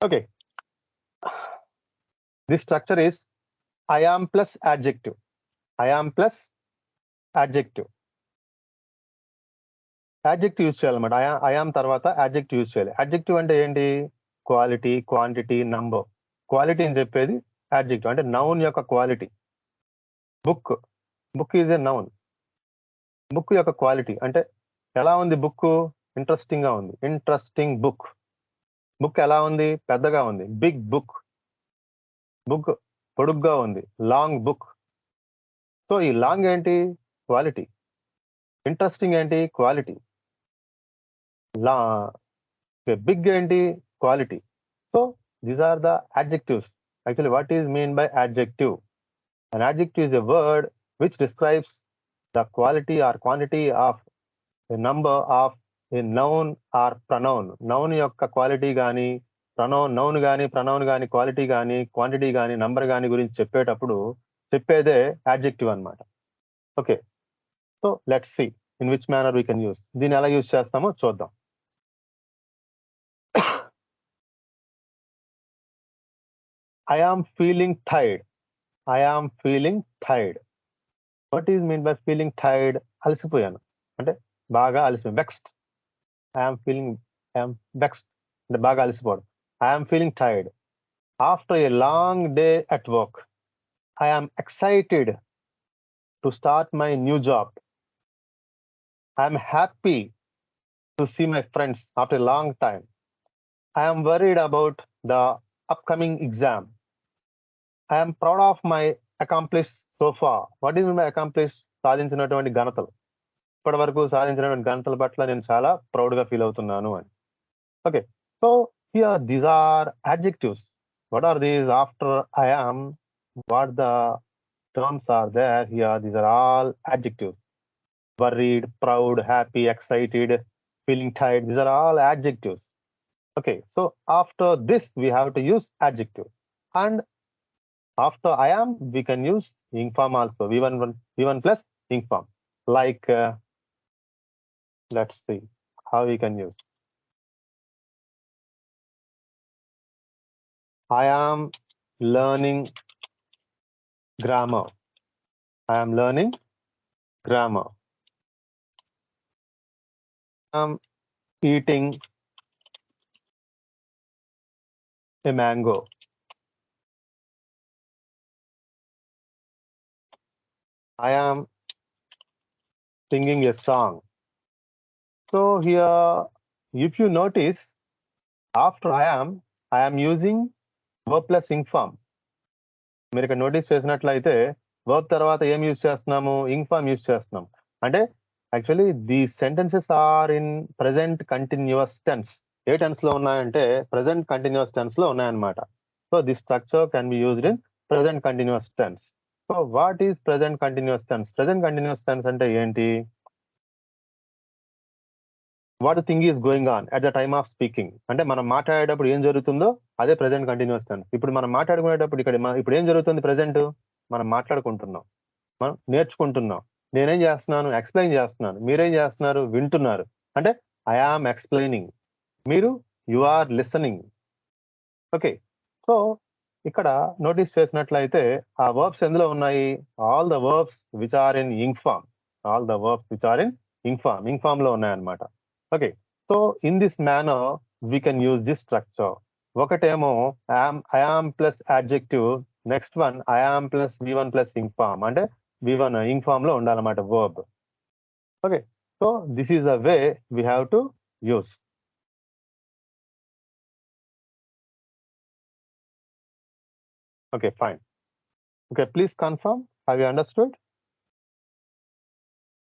Okay, this structure is I am plus adjective. I am plus adjective. Adjective use చేయాలన్నమాట. I am తర్వాత adjective use చేయాలి. Adjective అంటే ఏంటి? Quality, quantity, number. Quality అని చెప్పేది adjective అంటే నౌన్ యొక్క quality. Book, book is a noun. Book యొక్క క్వాలిటీ అంటే ఎలా ఉంది బుక్? ఇంట్రెస్టింగ్ గా ఉంది. Interesting book. బుక్ ఎలా ఉంది? పెద్దగా ఉంది. Big book. బుక్ పొడుగ్గా ఉంది. Long book. సో ఈ లాంగ్ ఏంటి? క్వాలిటీ. ఇంట్రెస్టింగ్ ఏంటి? క్వాలిటీ. బిగ్ ఏంటి? Quality. So these are the adjectives. Actually, what is mean by adjective? An adjective is a word which describes the quality or quantity of a number of a noun or pronoun. Noun యొక్క quality కానీ, noun కానీ, pronoun కానీ, quality కానీ, quantity కానీ, number కానీ గురించి చెప్పేటప్పుడు చెప్పేదే adjective అన్నమాట. Okay, so let's see in which manner we can use. దీన్ని ఎలా యూజ్ చేస్తామో చూద్దాం. I am feeling tired. I am feeling tired. What is mean by feeling tired? అలసిపోయాను అంటే బాగా అలసిపోయాను. Vexed. I am vexed అంటే బాగా అలసిపోవడం. I am feeling tired. After a long day at work, I am excited to start my new job. I am happy to see my friends after a long time. I am worried about the upcoming exam. I am proud of my accomplished so far. What is my accomplished? సాధించినటువంటి ఘనతలు. ఇప్పటి వరకు సాధించినటువంటి ఘనతల పట్ల నేను చాలా proud గా feel అవుతున్నాను అని. Okay, so here these are adjectives. What are these? After I am, what the terms are there here? These are all adjectives. Worried, proud, happy, excited, feeling tired. These are all adjectives. Okay, so after this we have to use adjective, and after I am we can use ing form also. V1 plus ing form. Like let's see how we can use. I am learning grammar. I am learning grammar. I am eating a mango. I am singing a song. So here, if you notice, after I am using verb plus ing form. మీరు ఇక్కడ notice చేసినట్లయితే verb తర్వాత ఏం use చేస్తున్నాము? ing form use చేస్తున్నాం. అంటే actually the sentences are in present continuous tense. ఏ tense లో ఉన్నాయంటే ప్రెసెంట్ కంటిన్యూస్ టెన్స్ లో ఉన్నాయన్నమాట. So this structure can be used in present continuous tense. So what is present continuous tense? Present continuous tense అంటే ఏంటి? What thing is going on at the time of speaking. అంటే మనం మాట్లాడేటప్పుడు ఏం జరుగుతుందో అదే ప్రెసెంట్ కంటిన్యూస్ టెన్స్. ఇప్పుడు మనం మాట్లాడుకునేటప్పుడు ఇప్పుడు ఏం జరుగుతుంది? ప్రెసెంట్ మనం మాట్లాడుకుంటున్నాం, మనం నేర్చుకుంటున్నాం. నేనేం చేస్తున్నాను? ఎక్స్ప్లెయిన్ చేస్తున్నాను. మీరేం చేస్తున్నారు? వింటున్నారు. అంటే ఐ ఆమ్ ఎక్స్ప్లెయినింగ్, మీరు you are listening. Okay, so ఇక్కడ నోటీస్ చేసినట్లయితే ఆ వర్బ్స్ ఎందులో ఉన్నాయి? All the verbs which are in ing form. All the verbs which are in ing form లో ఉన్నాయన్నమాట. Okay, so in this manner we can use this structure. ఒకటేమో I am plus adjective, next one I am plus V1 plus ing form. అంటే V1 ing form లో ఉండాలన్నమాట verb. Okay, so this is the way we have to use. Okay, fine. Okay, please confirm. Have you understood?